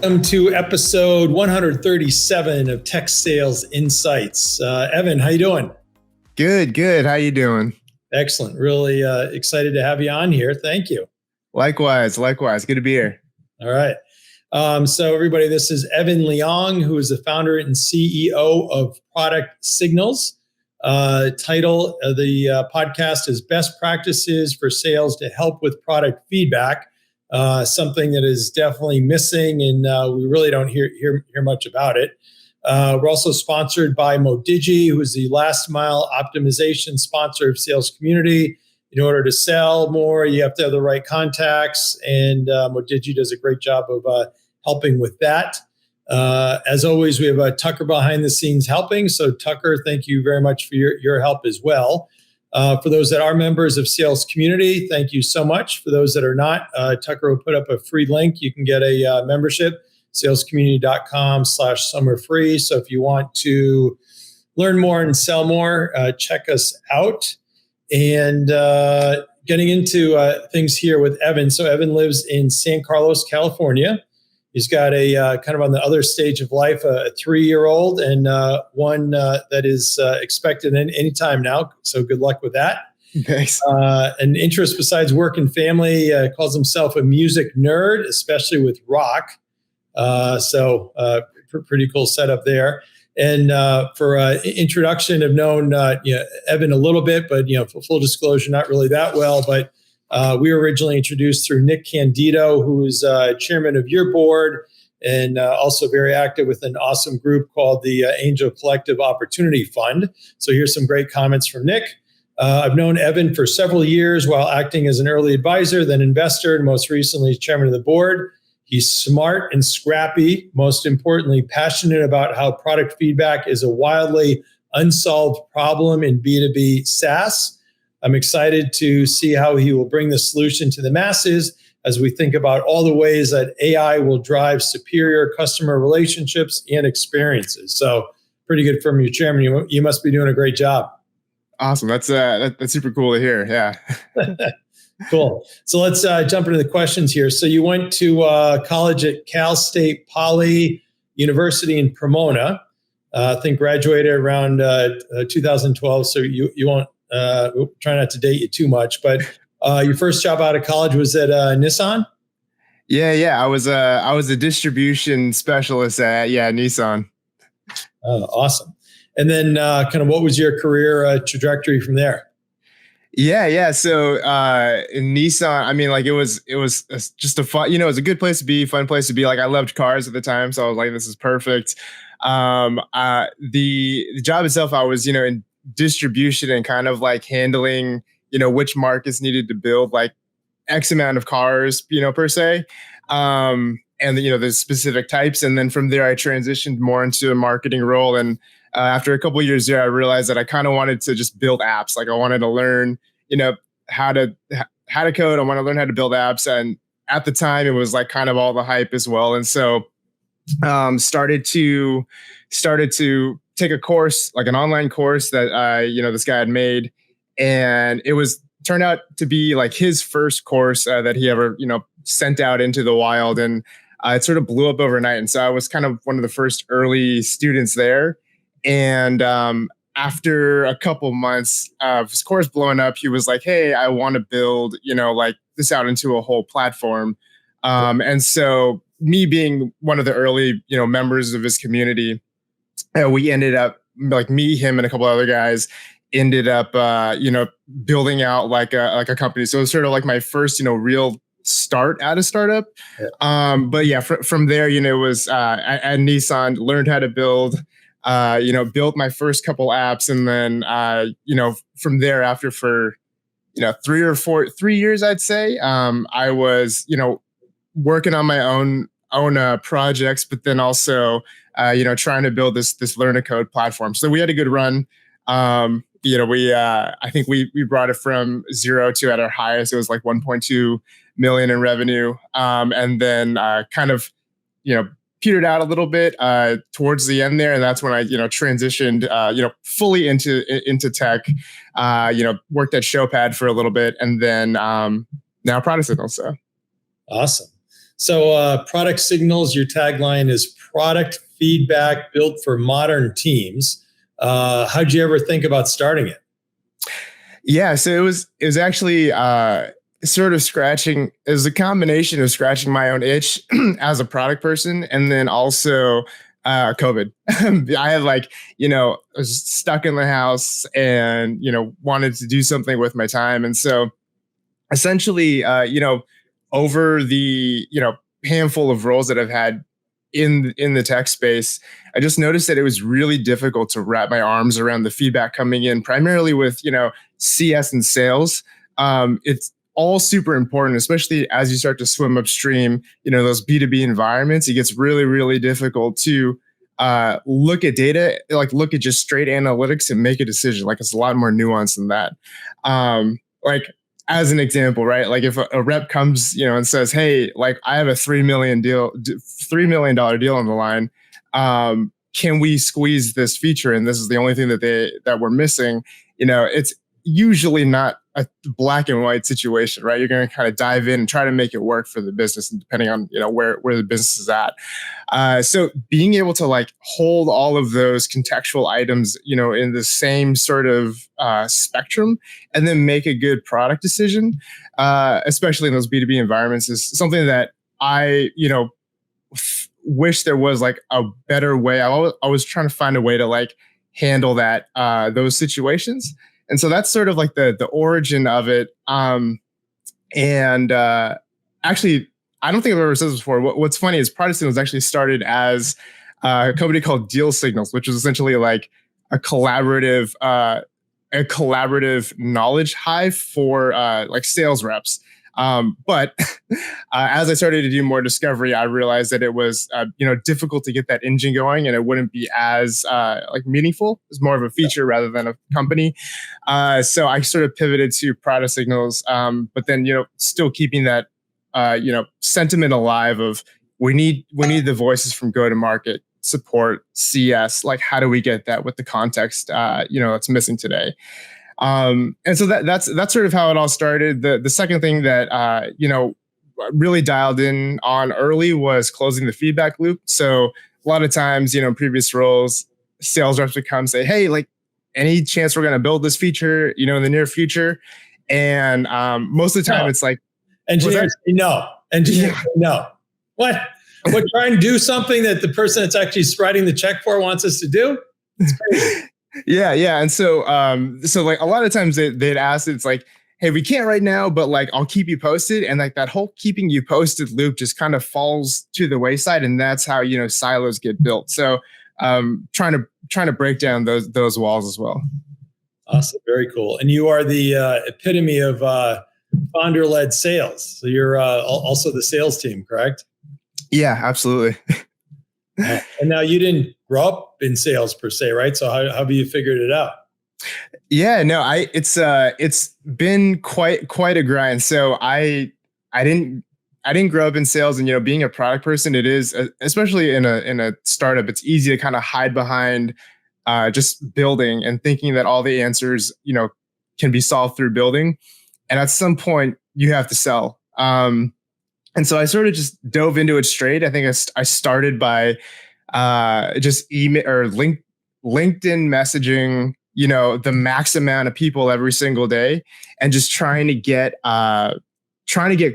Welcome to episode 137 of Tech Sales Insights. Evan, how you doing? Good. How you doing? Excellent. Really excited to have you on here. Thank you. Likewise. Good to be here. All right. So everybody, this is Evan Leong, who is the founder and CEO of Product Signals. Title of the podcast is Best Practices for Sales to Help with Product Feedback. Something that is definitely missing, and we really don't hear much about it. We're also sponsored by Modigi, who is the last mile optimization sponsor of Sales Community. In order to sell more, you have to have the right contacts, and Modigi does a great job of helping with that. As always, we have Tucker behind the scenes helping. So Tucker, thank you very much for your help as well. For those that are members of Sales Community, thank you so much. For those that are not, Tucker will put up a free link. You can get a membership, salescommunity.com/summerfree. So if you want to learn more and sell more, check us out. And getting into things here with Evan. So Evan lives in San Carlos, California. He's got a kind of on the other stage of life, a 3-year-old and one that is expected any time now. So good luck with that. Thanks. An interest besides work and family, calls himself a music nerd, especially with rock. So pretty cool setup there. And for introduction, I've known Evan a little bit, but for full disclosure, not really that well. But we were originally introduced through Nick Candido, who is chairman of your board and also very active with an awesome group called the Angel Collective Opportunity Fund. So here's some great comments from Nick. I've known Evan for several years while acting as an early advisor, then investor, and most recently as chairman of the board. He's smart and scrappy, most importantly, passionate about how product feedback is a wildly unsolved problem in B2B SaaS. I'm excited to see how he will bring the solution to the masses as we think about all the ways that AI will drive superior customer relationships and experiences. So pretty good from you, Chairman. You must be doing a great job. Awesome. That's super cool to hear. Yeah. Cool. So let's jump into the questions here. So you went to college at Cal State Poly University in Pomona. I think graduated around 2012. So you won't try not to date you too much, but your first job out of college was at Nissan? Yeah. I was a distribution specialist at Nissan. Oh, awesome. And then kind of what was your career trajectory from there? Yeah. So in Nissan, I mean, like it was just a fun, it was a good place to be, fun place to be. Like I loved cars at the time, so I was like, this is perfect. The job itself, I was in distribution and kind of like handling which markets needed to build like X amount of cars per se, and the specific types. And then from there I transitioned more into a marketing role. And after a couple of years there, I realized that I kind of wanted to just build apps. Like I wanted to learn how to code. I want to learn how to build apps. And at the time it was like kind of all the hype as well. And so started to take a course, like an online course that this guy had made, and it turned out to be like his first course that he ever sent out into the wild, and it sort of blew up overnight. And so I was kind of one of the first early students there. And after a couple months of his course blowing up, he was like, "Hey, I want to build like this out into a whole platform." And so me being one of the early members of his community, we ended up like me, him, and a couple other guys ended up, building out like a company. So it was sort of like my first, real start at a startup. Yeah. But yeah, from there, it was at Nissan, learned how to build, built my first couple apps, and then from there, after for 3 years, I'd say, I was working on my own projects, but then also trying to build this learn to code platform. So we had a good run. I think we brought it from 0 to at our highest, it was like 1.2 million in revenue. And then kind of, petered out a little bit towards the end there. And that's when I, transitioned, fully into tech, worked at Showpad for a little bit, and then now Product Signal. So awesome. So product signals, your tagline is product feedback built for modern teams. How'd you ever think about starting it? Yeah, so it was actually sort of scratching. It was a combination of scratching my own itch as a product person, and then also COVID. I had I was stuck in the house and wanted to do something with my time, and so essentially, over the handful of roles that I've had in the tech space, I just noticed that it was really difficult to wrap my arms around the feedback coming in, primarily with CS and sales. It's all super important, especially as you start to swim upstream. Those B2B environments, it gets really, really difficult to look at data, look at just straight analytics and make a decision. It's a lot more nuanced than that. As an example, right? If a rep comes, and says, "Hey, I have a $3 million deal on the line. Can we squeeze this feature? And this is the only thing that we're missing." It's usually not a black and white situation, right? You're going to kind of dive in and try to make it work for the business, and depending on where the business is at. So being able to hold all of those contextual items, in the same sort of spectrum, and then make a good product decision, especially in those B2B environments, is something that I wish there was a better way. I was trying to find a way to handle that those situations. And so that's sort of the origin of it. Actually, I don't think I've ever said this before. What's funny is Product Signals actually started as a company called Deal Signals, which was essentially a collaborative knowledge hive for sales reps. But as I started to do more discovery, I realized that it was difficult to get that engine going, and it wouldn't be as meaningful. It's more of a feature rather than a company. So I sort of pivoted to Product Signals, but then still keeping that sentiment alive of we need the voices from go-to-market, support, CS. How do we get that with the context that's missing today? And so that's sort of how it all started. The second thing that really dialed in on early was closing the feedback loop. So a lot of times, in previous roles, sales reps would come and say, "Hey, any chance we're going to build this feature, in the near future?" And most of the time, it's engineers say no. Engineers say no. What? We're trying to do something that the person that's actually writing the check for wants us to do? It's crazy. Yeah. And so a lot of times they'd ask, it's "Hey, we can't right now, but I'll keep you posted." And that whole keeping you posted loop just kind of falls to the wayside. And that's how, silos get built. So trying to break down those walls as well. Awesome. Very cool. And you are the epitome of founder-led sales. So you're also the sales team, correct? Yeah, absolutely. And now you didn't grow up in sales per se, right? So how have you figured it out? Yeah, no, it's been quite a grind. So I didn't grow up in sales, and being a product person, it is, especially in a startup, it's easy to kind of hide behind just building and thinking that all the answers can be solved through building, and at some point you have to sell. And so I sort of just dove into it straight. I think I started by just email or LinkedIn messaging, the max amount of people every single day, and just trying to get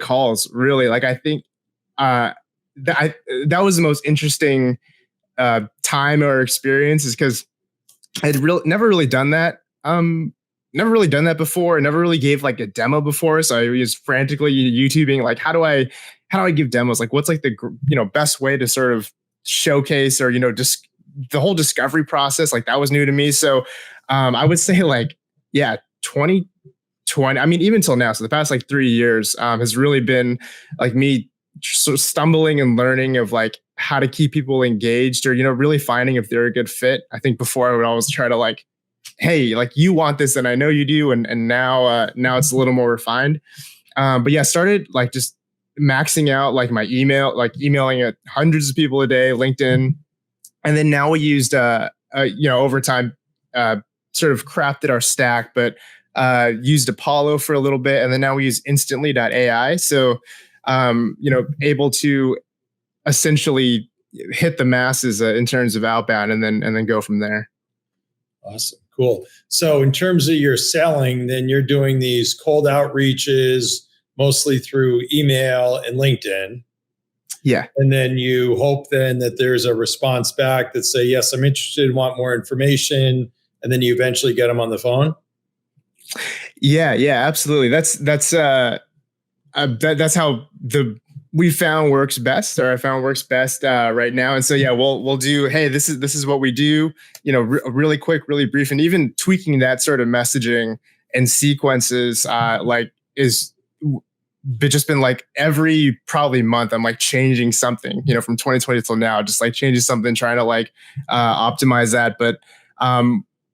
calls. Really, I think that was the most interesting time or experience, is because I'd never really done that. Never really done that before. I never really gave a demo before. So I was frantically YouTubing, how do I give demos? What's the best way to sort of showcase, or just the whole discovery process. That was new to me. So I would say 2020. I mean, even till now. So the past 3 years has really been me sort of stumbling and learning of how to keep people engaged, or really finding if they're a good fit. I think before I would always try to "Hey, you want this, and I know you do," and now it's a little more refined. But yeah, started just maxing out my email, emailing at hundreds of people a day, LinkedIn, and then now we used over time sort of crafted our stack, but used Apollo for a little bit, and then now we use Instantly.ai. So able to essentially hit the masses in terms of outbound, and then go from there. Awesome. Cool. So in terms of your selling, then you're doing these cold outreaches mostly through email and LinkedIn. Yeah. And then you hope then that there's a response back that say, yes, I'm interested, want more information. And then you eventually get them on the phone. Yeah, absolutely. That's how we found works best, or I found works best right now. And so, yeah, we'll do, hey, this is what we do, really quick, really brief, and even tweaking that sort of messaging and sequences, is just been like every probably month, I'm like changing something, from 2020 till now, just like changing something, trying to optimize that. But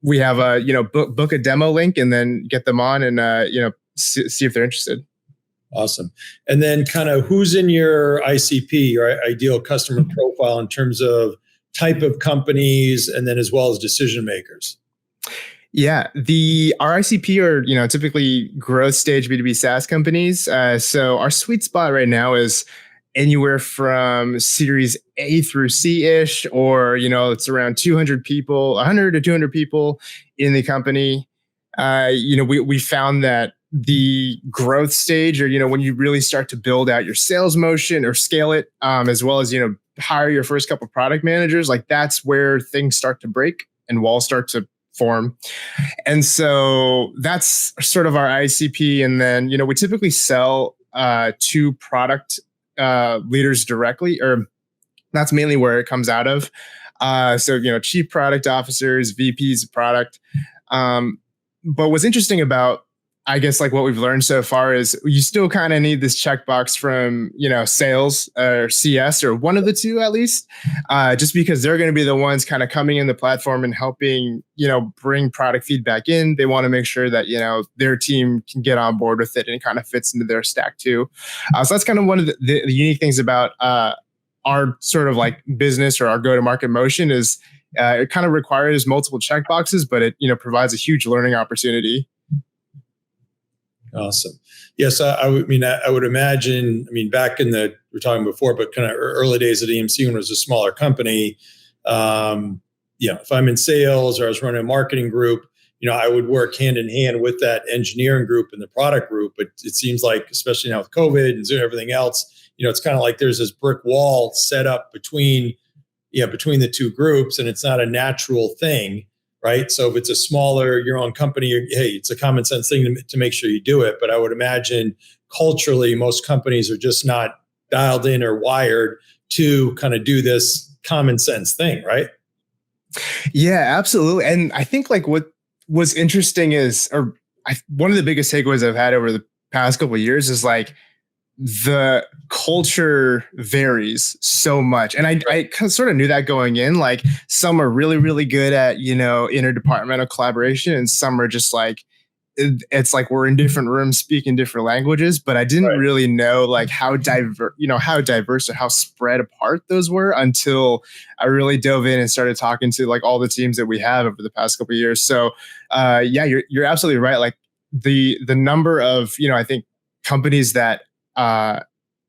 we have a, book a demo link and then get them on and, see if they're interested. Awesome. And then kind of who's in your ICP, your ideal customer profile, in terms of type of companies, and then as well as decision makers? Yeah, our ICP are typically growth stage B2B SaaS companies. So our sweet spot right now is anywhere from Series A through C-ish, or it's around 200 people, 100 to 200 people in the company. We found that the growth stage, or when you really start to build out your sales motion or scale it, as well as hire your first couple of product managers, like that's where things start to break and walls start to form. And so that's sort of our ICP. And then we typically sell to product leaders directly, or that's mainly where it comes out of. So chief product officers, VPs of product. But what's interesting about, I guess, what we've learned so far is you still kind of need this checkbox from, sales or CS, or one of the two at least, just because they're going to be the ones kind of coming in the platform and helping, bring product feedback in. They want to make sure that, their team can get on board with it and it kind of fits into their stack too. So that's kind of one of the unique things about our sort of business, or our go-to-market motion, is it kind of requires multiple checkboxes, but it, provides a huge learning opportunity. Awesome. Yes, I would imagine, back in we're talking before, but kind of early days at EMC, when it was a smaller company, if I'm in sales or I was running a marketing group, I would work hand in hand with that engineering group and the product group. But it seems like, especially now with COVID and everything else, it's kind of like there's this brick wall set up between the two groups, and it's not a natural thing. Right. So if it's a smaller, your own company, hey, it's a common sense thing to make sure you do it. But I would imagine culturally, most companies are just not dialed in or wired to kind of do this common sense thing. Right. Yeah, absolutely. And I think what was interesting is, one of the biggest takeaways I've had over the past couple of years is the culture varies so much. And I sort of knew that going in. Some are really, really good at, interdepartmental collaboration, and some are just it's we're in different rooms speaking different languages. But I didn't really know how diverse or how spread apart those were until I really dove in and started talking to all the teams that we have over the past couple of years. So you're absolutely right. The number of, I think, companies that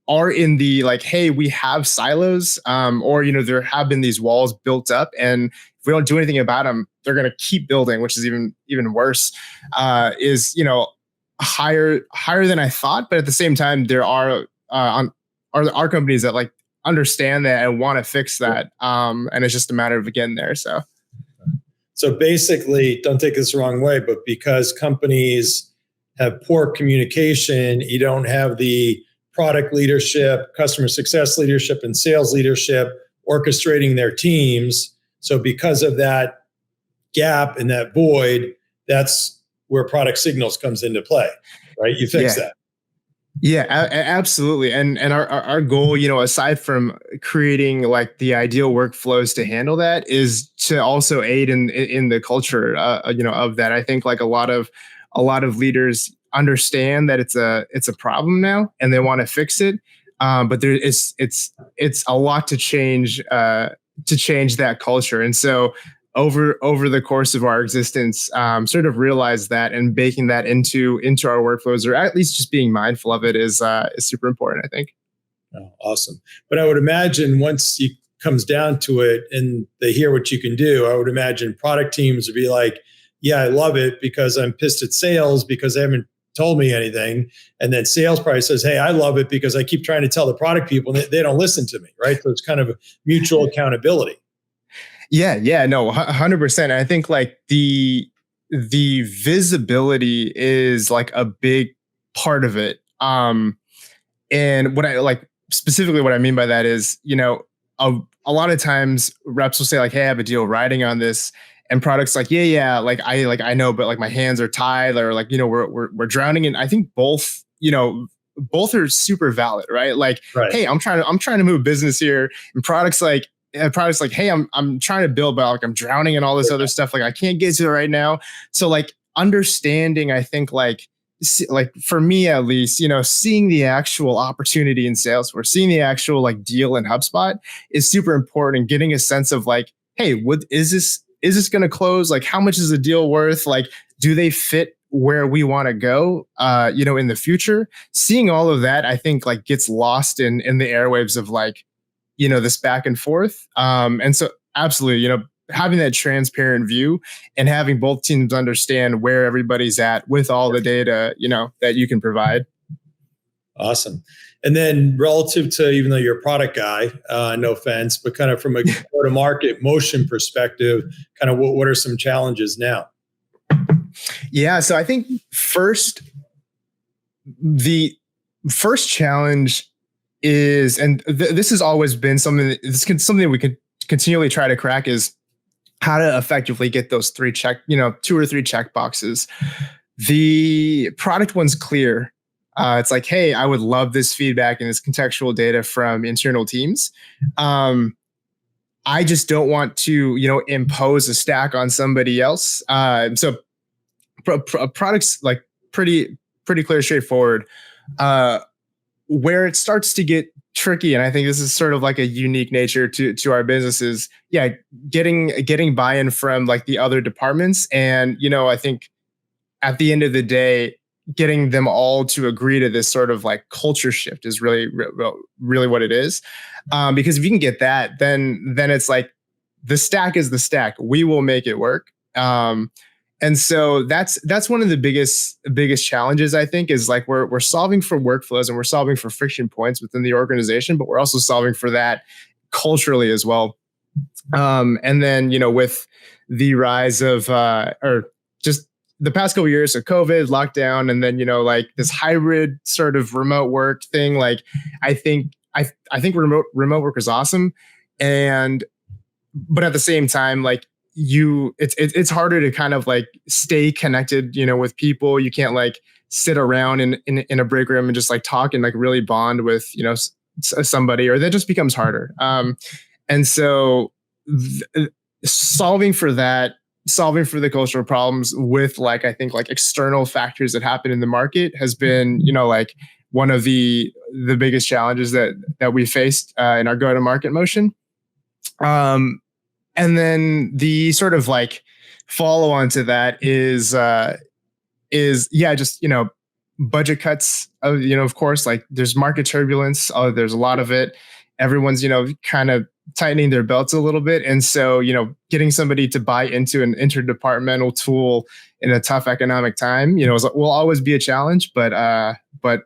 are in the hey, we have silos, or there have been these walls built up, and if we don't do anything about them, they're going to keep building, which is even worse. Is higher than I thought, but at the same time, there are companies that understand that and want to fix that, and it's just a matter of getting there. So basically, don't take this the wrong way, but because companies have poor communication, you don't have the product leadership, customer success leadership, and sales leadership orchestrating their teams. So because of that gap and that void, that's where product signals comes into play, right? You fix that. Yeah, absolutely. And our goal, aside from creating the ideal workflows to handle that, is to also aid in the culture, of that. I think a lot of leaders understand that it's a problem now, and they want to fix it. But it's a lot to change that culture. And so over the course of our existence, sort of realize that and baking that into our workflows, or at least just being mindful of it, is super important, I think. Oh, awesome. But I would imagine once it comes down to it and they hear what you can do, I would imagine product teams would be like, yeah, I love it because I'm pissed at sales because they haven't told me anything. And then sales probably says, hey, I love it because I keep trying to tell the product people and they don't listen to me, right? So it's kind of a mutual accountability. Yeah, no, 100%. I think like the visibility is like a big part of it. And what I like specifically what I mean by that is, a lot of times reps will say like, hey, I have a deal riding on this, and products like, yeah, like I know, but like my hands are tied, or like, we're drowning in. I think both are super valid, right? Like, right. Hey, I'm trying to move business here, and products like, hey, I'm trying to build, but like I'm drowning in all this other stuff. Like I can't get to it right now. So like understanding, I think like for me at least, seeing the actual opportunity in Salesforce, seeing the actual like deal in HubSpot is super important, and getting a sense of like, hey, what is this going to close? Like, how much is the deal worth? Like, do they fit where we want to go, in the future? Seeing all of that, I think like gets lost in the airwaves of like, this back and forth. And so absolutely, having that transparent view and having both teams understand where everybody's at with all the data, that you can provide. Awesome. And then relative to, even though you're a product guy, no offense, but kind of from a go-to-market motion perspective, kind of what are some challenges now? Yeah. So I think the first challenge is, and this has always been something we could continually try to crack, is how to effectively get those 2 or 3 check boxes. The product one's clear. It's like, hey, I would love this feedback and this contextual data from internal teams. I just don't want to, impose a stack on somebody else. So products like pretty clear, straightforward. Where it starts to get tricky, and I think this is sort of like a unique nature to our businesses, getting buy-in from like the other departments. And, I think at the end of the day, getting them all to agree to this sort of like culture shift is really what it is. Because if you can get that, then it's like the stack is the stack. We will make it work. And so that's one of the biggest challenges, I think, is like we're solving for workflows and we're solving for friction points within the organization, but we're also solving for that culturally as well. And then, with the rise of or just the past couple of years of COVID, lockdown, and then, like this hybrid sort of remote work thing, like I think remote work is awesome. But at the same time, like it's harder to kind of like stay connected, with people. You can't like sit around in a break room and just like talk and like really bond with, somebody, or that just becomes harder. And so solving for the cultural problems with like, I think like external factors that happen in the market has been, like one of the biggest challenges that we faced in our go-to-market motion. And then the sort of like follow on to that is just, budget cuts. Of course, like there's market turbulence. There's a lot of it. Everyone's, kind of tightening their belts a little bit. And so, getting somebody to buy into an interdepartmental tool in a tough economic time, will always be a challenge, but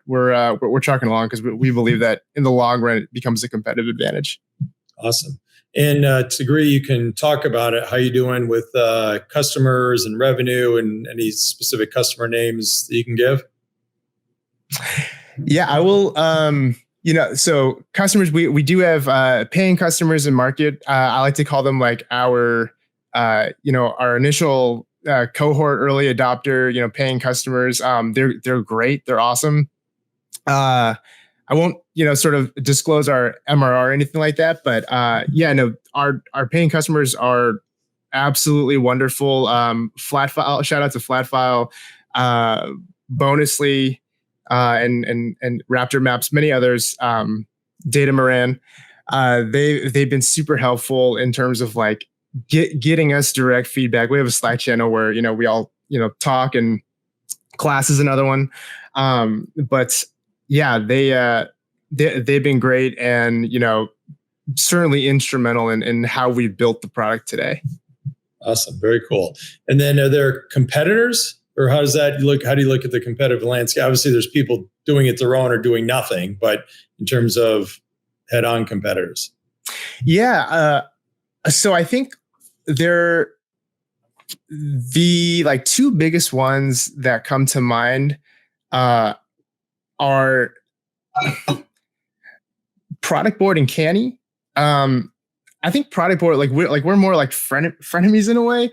we're trucking along because we believe that in the long run, it becomes a competitive advantage. Awesome. And to the degree you can talk about it, how you doing with customers and revenue, and any specific customer names that you can give? Yeah, I will. So customers, we do have paying customers in market. I like to call them like our initial cohort, early adopter, paying customers. They're great. They're awesome. I won't, sort of disclose our MRR or anything like that, but our paying customers are absolutely wonderful. Flatfile, shout out to Flatfile, Bonusly, and Raptor Maps, many others. Data Moran, they've been super helpful in terms of like getting us direct feedback. We have a Slack channel where, we all, talk, and class is another one. But yeah, they've been great, and, certainly instrumental in how we built the product today. Awesome. Very cool. And then are there competitors, or how does that look? How do you look at the competitive landscape? Obviously there's people doing it their own or doing nothing, but in terms of head-on competitors. Yeah. So I think the two biggest ones that come to mind are Product Board and Canny. I think Product Board, we're more like frenemies in a way,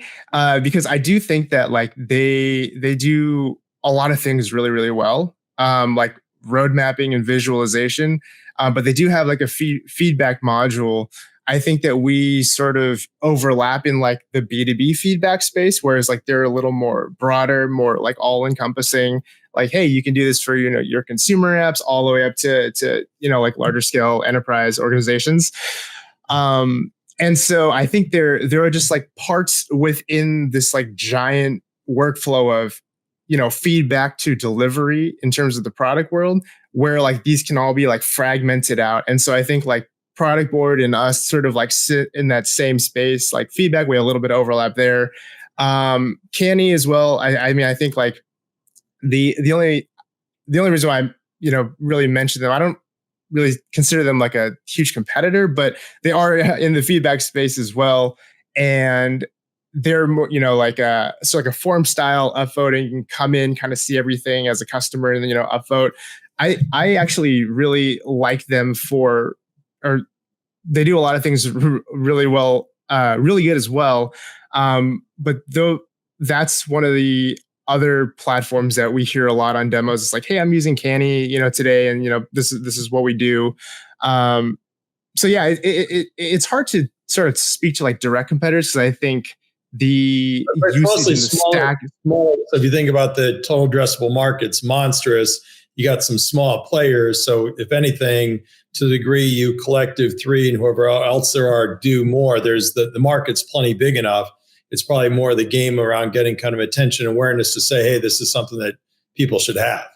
because I do think that they do a lot of things really, really well, like road mapping and visualization, but they do have a feedback module. I think that we sort of overlap in the B2B feedback space, whereas they're a little more broader, more all encompassing. Hey, you can do this for your consumer apps all the way up to larger scale enterprise organizations. And so I think there are just parts within this giant workflow of, feedback to delivery in terms of the product world, where these can all be fragmented out. And so I think Product Board and us sort of sit in that same space, feedback, we have a little bit of overlap there. Canny as well. I mean, I think the only reason why I, really mention them, I don't really consider them a huge competitor, but they are in the feedback space as well. And they're more, a form style upvoting. You can come in, kind of see everything as a customer, and then, upvote. I actually really like them or they do a lot of things really well, really good as well. But though that's one of the other platforms that we hear a lot on demos. It's hey, I'm using Canny, today, and this is what we do. So yeah, it's hard to sort of speak to direct competitors, because I think the usage in the stack. Small. So if you think about the total addressable market's monstrous, you got some small players. So if anything, to the degree you collective three and whoever else there are do more, there's the market's plenty big enough. It's probably more the game around getting kind of attention, awareness to say, hey, this is something that people should have.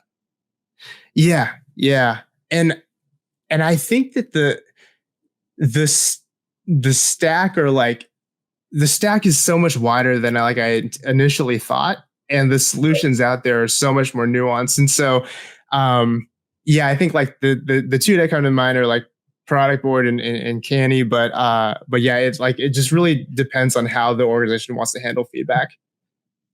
Yeah. Yeah. And I think that the stack, or the stack is so much wider than I initially thought. And the solutions out there are so much more nuanced. And so, yeah, I think the two that come to mind are Product Board and Canny, but yeah, it's it just really depends on how the organization wants to handle feedback.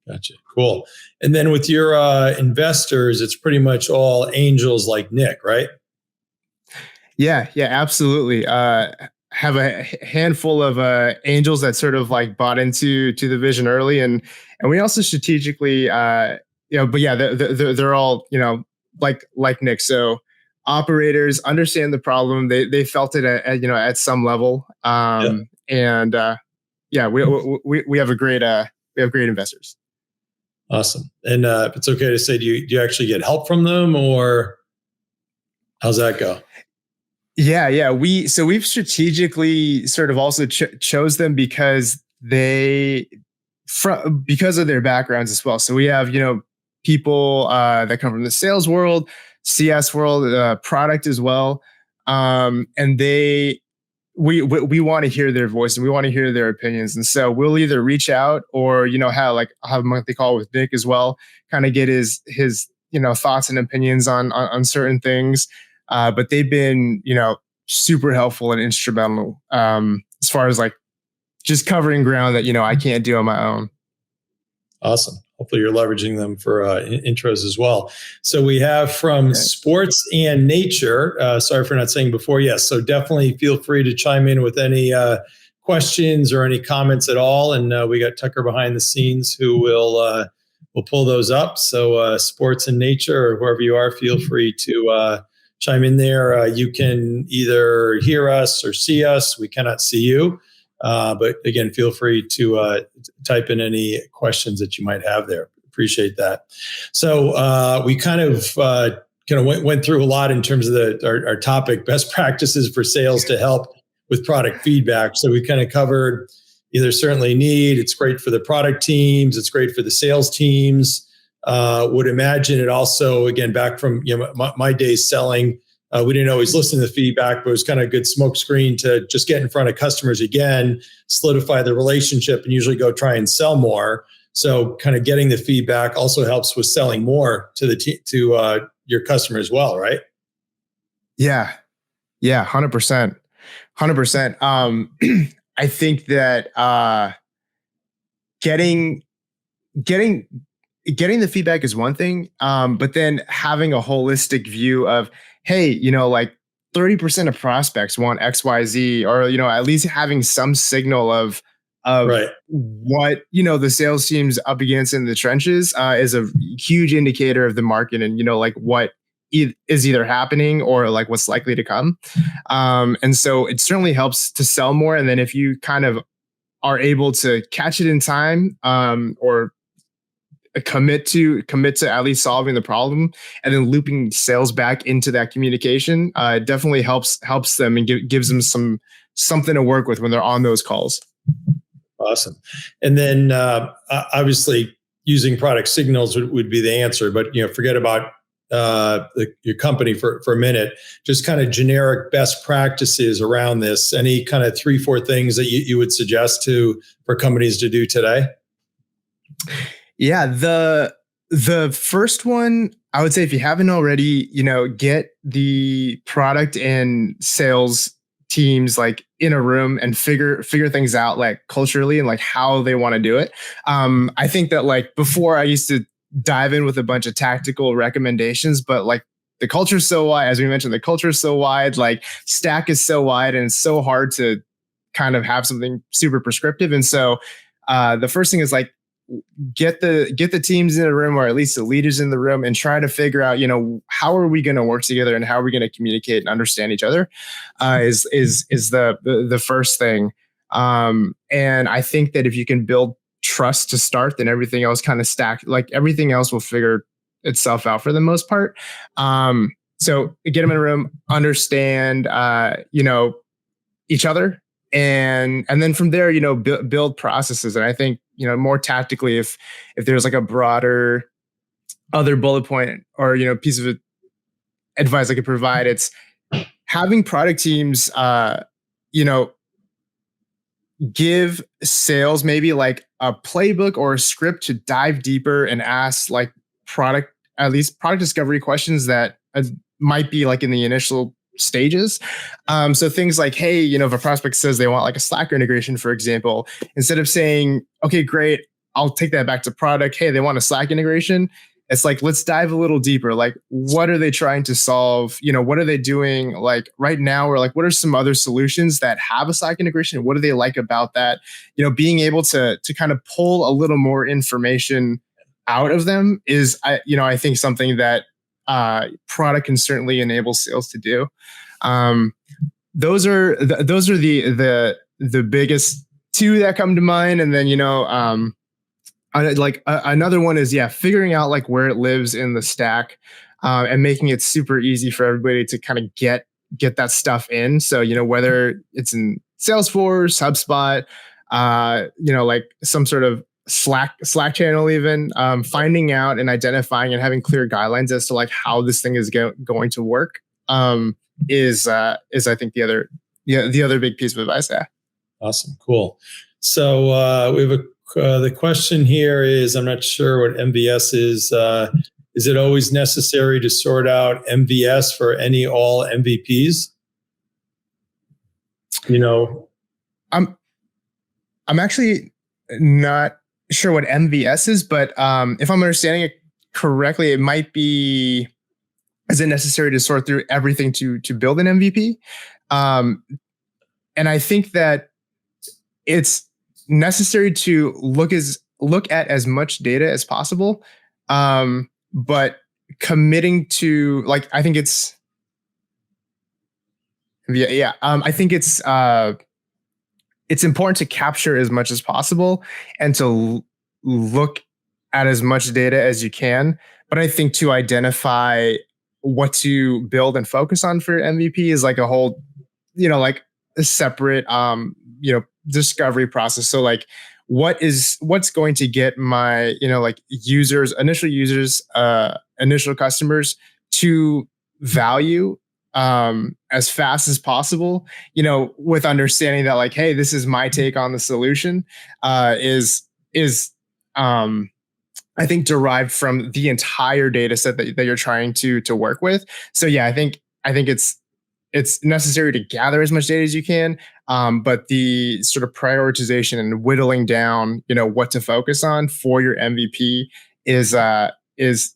Gotcha. Cool. And then with your investors, it's pretty much all angels like Nick, right? Yeah, absolutely. Have a handful of angels that sort of bought into the vision early, and we also strategically, but yeah, they're all like Nick. So operators understand the problem. They felt it at some level. And yeah, we have great investors. Awesome. And if it's okay to say, do you actually get help from them, or how's that go? Yeah. We've strategically sort of also chose them because because of their backgrounds as well. So we have, people that come from the sales world, CS world, product as well. And we want to hear their voice, and we want to hear their opinions. And so we'll either reach out or, have a monthly call with Nick as well, kind of get his thoughts and opinions on certain things. But they've been, super helpful and instrumental as far as just covering ground that, I can't do on my own. Awesome. Hopefully you're leveraging them for intros as well. So we have from Sports and Nature. Sorry for not saying before. Yes. So definitely feel free to chime in with any questions or any comments at all. And we got Tucker behind the scenes who will pull those up. So Sports and Nature, or whoever you are, feel free to chime in there. You can either hear us or see us. We cannot see you. But again, feel free to type in any questions that you might have there. Appreciate that. So we kind of went through a lot in terms of our topic, best practices for sales to help with product feedback. So we kind of covered, there's certainly need. It's great for the product teams. It's great for the sales teams. Would imagine it also, again, back from my days selling, we didn't always listen to the feedback, but it was kind of a good smoke screen to just get in front of customers again, solidify the relationship, and usually go try and sell more. So kind of getting the feedback also helps with selling more to to your customer as well, right? Yeah. 100%. 100%. I think that getting the feedback is one thing, but then having a holistic view of, hey, like 30% of prospects want X, Y, Z, or at least having some signal of Right. what the sales team's up against in the trenches is a huge indicator of the market, and like what is either happening or like what's likely to come. And so it certainly helps to sell more. And then if you kind of are able to catch it in time, or commit to at least solving the problem, and then looping sales back into that communication, it definitely helps them and gives them something to work with when they're on those calls. Awesome. And then obviously using product signals would be the answer, but forget about your company for a minute. Just kind of generic best practices around this. Any kind of 3-4 things that you would suggest for companies to do today? Yeah, the first one, I would say, if you haven't already, get the product and sales teams like in a room and figure things out like culturally and like how they want to do it. I think that like before I used to dive in with a bunch of tactical recommendations, but like the culture is so wide, as we mentioned, the culture is so wide, like stack is so wide, and it's so hard to kind of have something super prescriptive. And so the first thing is like, get the teams in the room, or at least the leaders in the room, and try to figure out, how are we going to work together and how are we going to communicate and understand each other, is the first thing. And I think that if you can build trust to start, then everything else kind of like everything else will figure itself out for the most part. So get them in a room, understand, each other. And then from there, build processes. And I think, more tactically, if there's like a broader other bullet point or, piece of advice I could provide, it's having product teams, give sales maybe like a playbook or a script to dive deeper and ask like product discovery questions that might be like in the initial stages. So things like, hey, if a prospect says they want like a Slacker integration, for example, instead of saying, okay, great, I'll take that back to product. Hey, they want a Slack integration. It's like, let's dive a little deeper. Like, what are they trying to solve? What are they doing like right now? Or like, what are some other solutions that have a Slack integration? What do they like about that? Being able to kind of pull a little more information out of them is, I think something that product can certainly enable sales to do. Those are the biggest two that come to mind. And then, another one is, figuring out like where it lives in the stack, and making it super easy for everybody to kind of get that stuff in. So, whether it's in Salesforce, HubSpot, like some sort of Slack channel, even finding out and identifying and having clear guidelines as to like how this thing is going to work, is I think the other big piece of advice. Yeah. Awesome. Cool. So we have the question here is, I'm not sure what MVS is. Is it always necessary to sort out MVS for all MVPs? I'm actually not sure what MVS is, but if I'm understanding it correctly, it might be, is it necessary to sort through everything to build an MVP? And I think that it's necessary to look at as much data as possible, but committing to like, I think it's I think it's important to capture as much as possible and to look at as much data as you can. But I think to identify what to build and focus on for MVP is like a whole, like a separate discovery process. So like, what's going to get my, like initial users, initial customers to value as fast as possible, with understanding that like, hey, this is my take on the solution, is I think derived from the entire data set that you're trying to work with. So yeah, I think it's necessary to gather as much data as you can, but the sort of prioritization and whittling down, what to focus on for your MVP is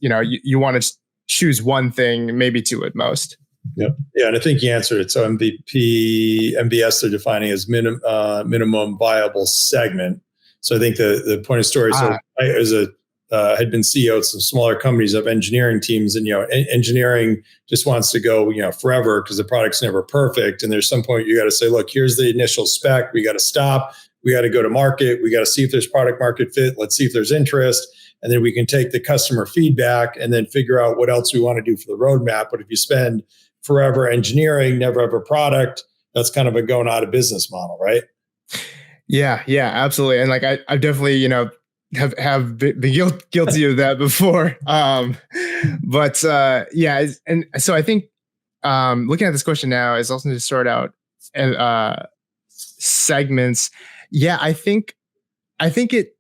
you want to choose one thing, maybe two at most. Yep. Yeah, and I think you answered it. So MVP, MBS, they're defining as minimum viable segment. So I think the point of story. So I had been CEO of some smaller companies of engineering teams, and engineering just wants to go forever because the product's never perfect. And there's some point you got to say, look, here's the initial spec. We got to stop. We got to go to market. We got to see if there's product market fit. Let's see if there's interest. And then we can take the customer feedback and then figure out what else we want to do for the roadmap. But if you spend forever engineering, never have a product, that's kind of a going out of business model, right? Yeah, absolutely. And like I've definitely, have been guilty of that before. But and so I think looking at this question now is also to sort out segments. Yeah, I think it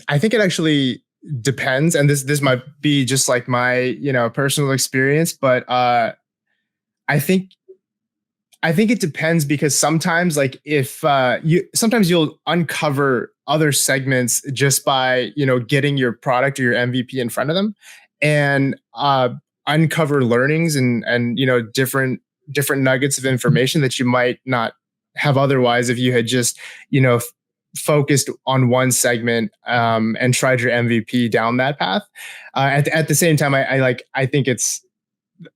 actually depends, and this might be just like my personal experience, but I think it depends, because sometimes like if sometimes you'll uncover other segments just by getting your product or your MVP in front of them, and uncover learnings and different nuggets of information that you might not have otherwise if you had just focused on one segment and tried your MVP down that path. At the same time, I think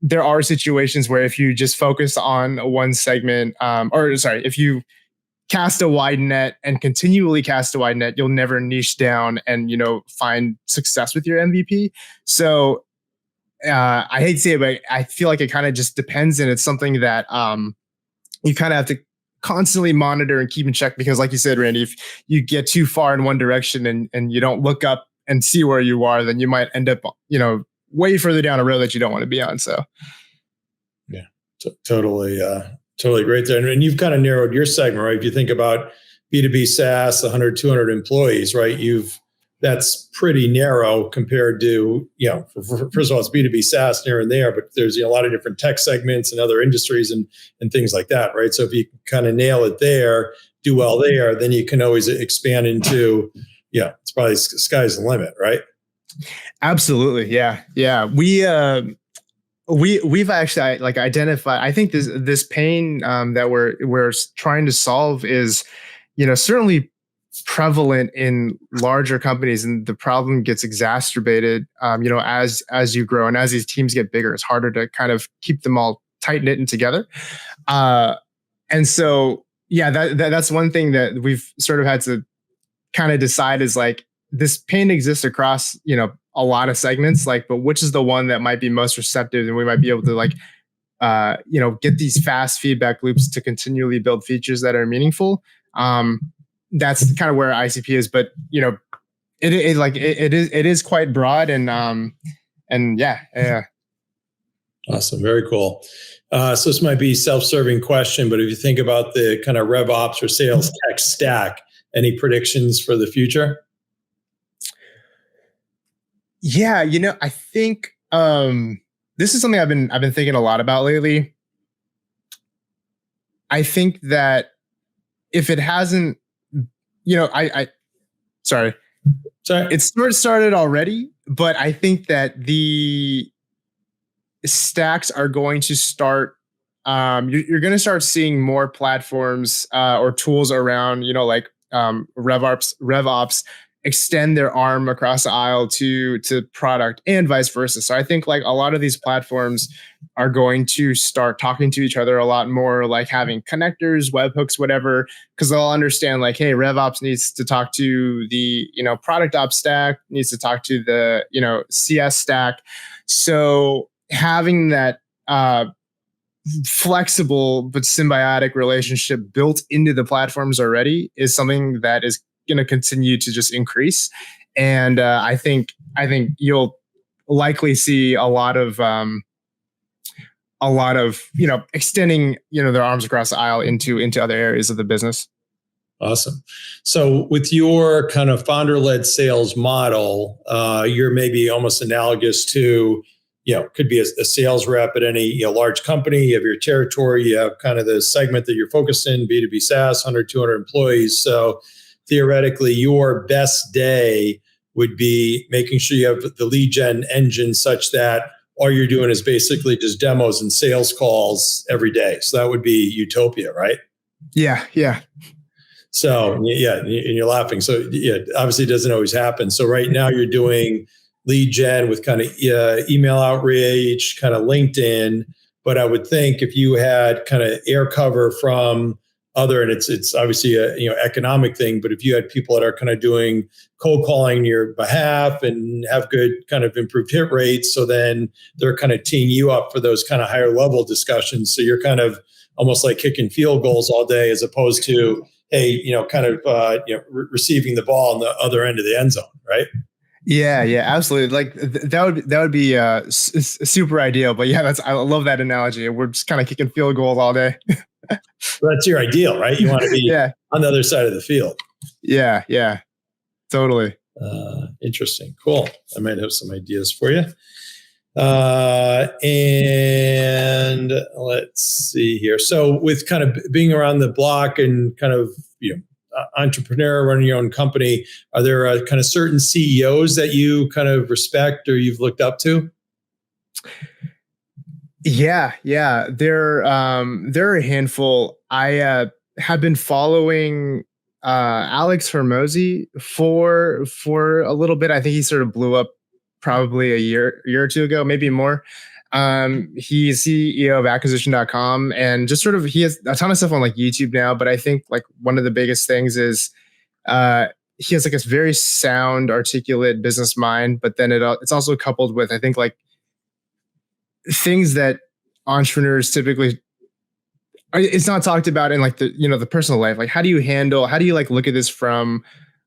there are situations where if you just focus on one segment, if you cast a wide net and continually cast a wide net, you'll never niche down and find success with your MVP. So I hate to say it, but I feel like it kind of just depends, and it's something that you kind of have to constantly monitor and keep in check, because like you said, Randy, if you get too far in one direction and you don't look up and see where you are, then you might end up way further down a road that you don't want to be on. So yeah, totally great there. And you've kind of narrowed your segment, right? If you think about B2B SaaS, 100, 200 employees, right? That's pretty narrow compared to, first of all, it's B2B SaaS here and there, but there's a lot of different tech segments and other industries and things like that, right? So if you kind of nail it there, do well there, then you can always expand into, it's probably sky's the limit, right? Absolutely. Yeah. We've actually like identified, I think this pain that we're trying to solve is, certainly prevalent in larger companies, and the problem gets exacerbated, as you grow and as these teams get bigger. It's harder to kind of keep them all tight knit and together. And so, yeah, that's one thing that we've sort of had to kind of decide is like, this pain exists across, a lot of segments, like, but which is the one that might be most receptive, and we might be able to like, get these fast feedback loops to continually build features that are meaningful. That's kind of where ICP is, but it is quite broad, and yeah. Awesome. Very cool. So this might be a self-serving question, but if you think about the kind of rev ops or sales tech stack, any predictions for the future? Yeah, I think this is something I've been thinking a lot about lately. I think that if it hasn't, sorry, it's sort of started already, but I think that the stacks are going to start. You're going to start seeing more platforms or tools around, like RevOps extend their arm across the aisle to product, and vice versa. So I think like a lot of these platforms are going to start talking to each other a lot more, like having connectors, webhooks, whatever, because they'll understand like, hey, RevOps needs to talk to the, product ops stack, needs to talk to the, CS stack. So having that flexible but symbiotic relationship built into the platforms already is something that is going to continue to just increase. And I think you'll likely see a lot of extending their arms across the aisle into other areas of the business. Awesome. So with your kind of founder-led sales model, you're maybe almost analogous to, could be a sales rep at any large company. You have your territory, you have kind of the segment that you're focused in, B2B SaaS, 100, 200 employees. So theoretically, your best day would be making sure you have the lead gen engine such that all you're doing is basically just demos and sales calls every day. So that would be utopia, right? Yeah. So yeah, and you're laughing. So yeah, obviously it doesn't always happen. So right now you're doing lead gen with kind of email outreach, kind of LinkedIn. But I would think if you had kind of air cover from other, and it's obviously a economic thing, but if you had people that are kind of doing cold calling on your behalf and have good kind of improved hit rates, so then they're kind of teeing you up for those kind of higher level discussions. So you're kind of almost like kicking field goals all day, as opposed to receiving the ball on the other end of the end zone, right? Yeah, absolutely. Like that would be super ideal. But yeah, I love that analogy. We're just kind of kicking field goals all day. That's your ideal, right? You want to be on the other side of the field. Yeah, totally. Interesting. Cool. I might have some ideas for you. And let's see here. So with kind of being around the block and kind of, entrepreneur running your own company, are there kind of certain CEOs that you kind of respect or you've looked up to? Yeah. There are a handful. I have been following Alex Hormozy for a little bit. I think he sort of blew up probably a year or two ago, maybe more. He's CEO of acquisition.com, and just sort of, he has a ton of stuff on like YouTube now, but I think like one of the biggest things is he has like this very sound, articulate business mind, but then it's also coupled with, I think, like things that entrepreneurs typically, it's not talked about in like the personal life. Like how do you like look at this from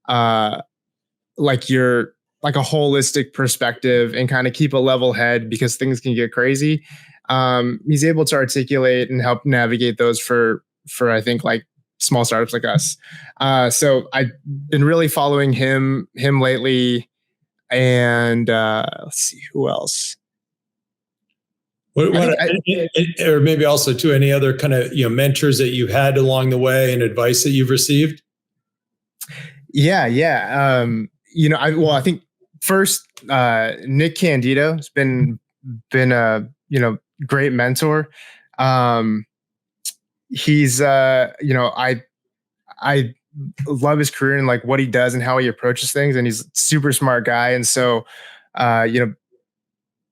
like your like a holistic perspective and kind of keep a level head, because things can get crazy. He's able to articulate and help navigate those for I think like small startups like us. So I've been really following him lately. And let's see who else. Or maybe also to any other kind of mentors that you've had along the way and advice that you've received? Yeah. I think first, Nick Candido has been a great mentor. He's I love his career and like what he does and how he approaches things, and he's a super smart guy. And so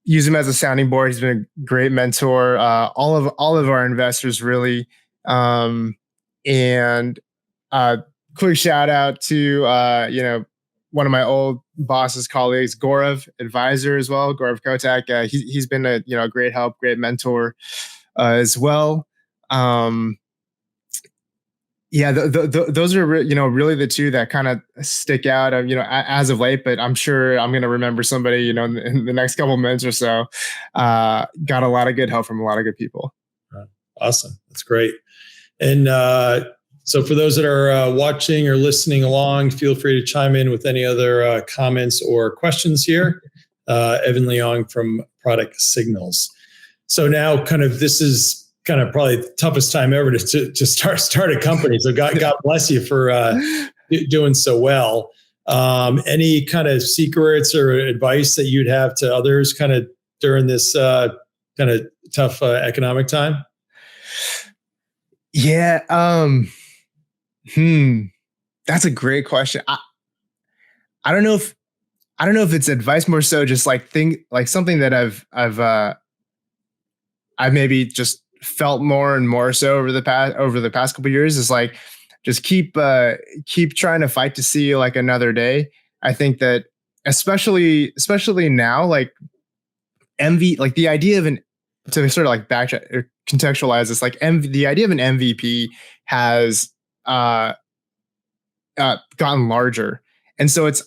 use him as a sounding board. He's been a great mentor. All of our investors really. And quick shout out to one of my old boss's colleagues, Gaurav, advisor as well, Gaurav Kotak. He's been a great help, great mentor as well. Those are really the two that kind of stick out as of late, but I'm sure I'm going to remember somebody in the next couple of minutes or so. Got a lot of good help from a lot of good people. Awesome. That's great. And so for those that are watching or listening along, feel free to chime in with any other comments or questions here. Evan Leong from Product Signals. So now this is kind of probably the toughest time ever to start a company. So God bless you for doing so well. Any kind of secrets or advice that you'd have to others kind of during this kind of tough economic time? Yeah. That's a great question. I don't know if it's advice, more so just like something that I've maybe just felt more and more so over the past couple of years is like, just keep trying to fight to see like another day. I think that especially now, like like the idea of to sort of like contextualize this, like the idea of an MVP has gotten larger. And so it's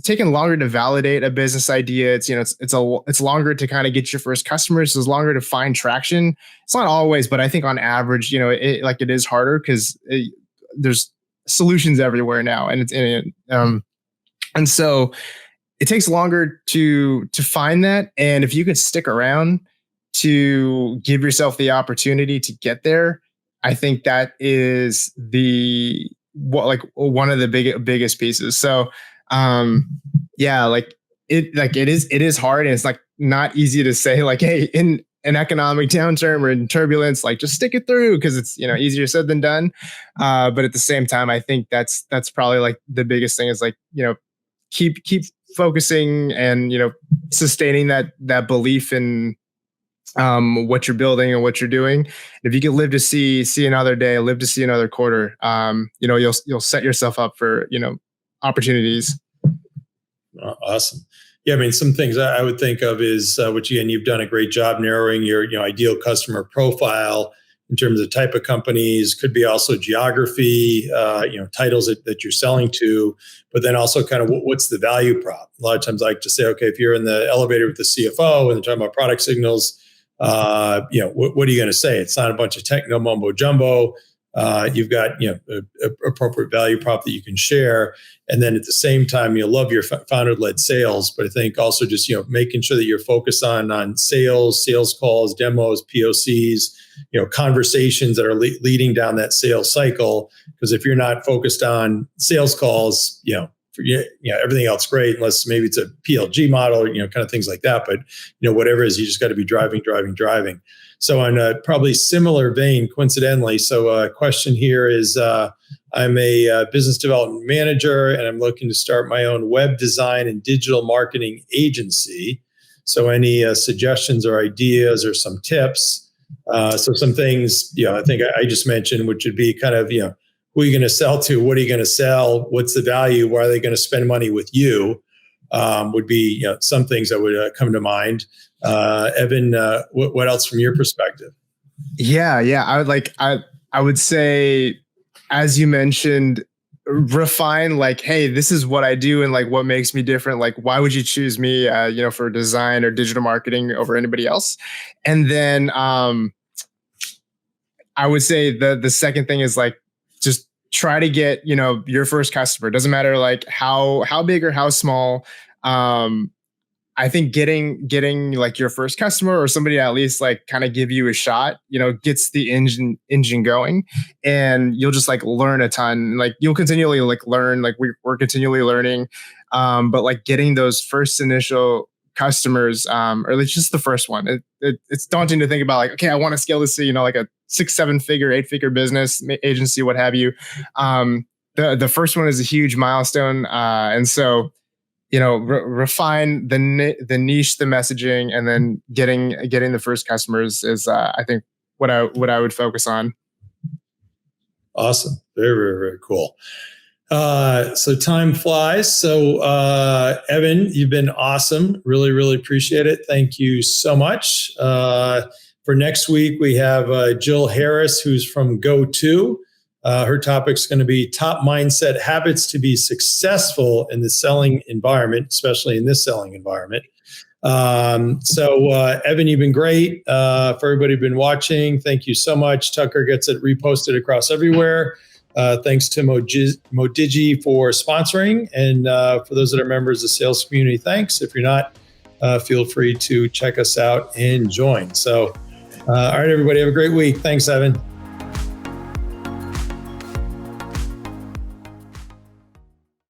taken longer to validate a business idea. It's longer to kind of get your first customers. It's longer to find traction. It's not always, but I think on average, it is harder because there's solutions everywhere now, and so it takes longer to find that. And if you can stick around to give yourself the opportunity to get there, I think that is one of the biggest pieces. So, it is hard, and it's like not easy to say like, hey, in an economic downturn or in turbulence, like just stick it through, because it's easier said than done. But at the same time, I think that's probably like the biggest thing is like keep focusing and sustaining that belief in what you're building and what you're doing. If you can live to see another day, live to see another quarter, you'll set yourself up for opportunities. Awesome. Yeah, I mean, some things I would think of is which again, you've done a great job narrowing your ideal customer profile in terms of type of companies. Could be also geography, titles that you're selling to, but then also kind of what's the value prop. A lot of times I like to say, okay, if you're in the elevator with the CFO and they're talking about product signals, what are you going to say? It's not a bunch of techno mumbo jumbo. You've got appropriate value prop that you can share, and then at the same time, you love your founder-led sales. But I think also just making sure that you're focused on sales calls, demos, POCs, conversations that are leading down that sales cycle. Because if you're not focused on sales calls, everything else great, unless maybe it's a PLG model, kind of things like that. But whatever it is, you just got to be driving. So on a probably similar vein, coincidentally, so a question here is, I'm a business development manager and I'm looking to start my own web design and digital marketing agency. So any suggestions or ideas or some tips? So some things, I think I just mentioned, which would be kind of, who are you going to sell to? What are you going to sell? What's the value? Why are they going to spend money with you? Would be some things that would come to mind. Evan, what else from your perspective? Yeah. I would say, as you mentioned, refine like, hey, this is what I do and like what makes me different. Like, why would you choose me, for design or digital marketing over anybody else? And then I would say the second thing is like, just try to get, your first customer. Doesn't matter like how big or how small. I think getting like your first customer or somebody to at least like kind of give you a shot, gets the engine going, and you'll just like learn a ton. Like you'll continually like learn, like we're continually learning. But like getting those first initial customers, or at least just the first one, it's daunting to think about like, okay, I want to scale this to, like a 6-7 figure, 8-figure business agency, what have you. The first one is a huge milestone. And so, refine the niche, the messaging, and then getting the first customers is, I think, what I would focus on. Awesome. Very, very, very cool. So time flies. So, Evan, you've been awesome. Really, really appreciate it. Thank you so much. For next week, we have Jill Harris, who's from Go2. Her topic's going to be top mindset habits to be successful in the selling environment, especially in this selling environment. So Evan, you've been great. For everybody who's been watching, thank you so much. Tucker gets it reposted across everywhere. Thanks to Modigi for sponsoring. And for those that are members of the sales community, thanks. If you're not, feel free to check us out and join. So, all right, everybody, have a great week. Thanks, Evan.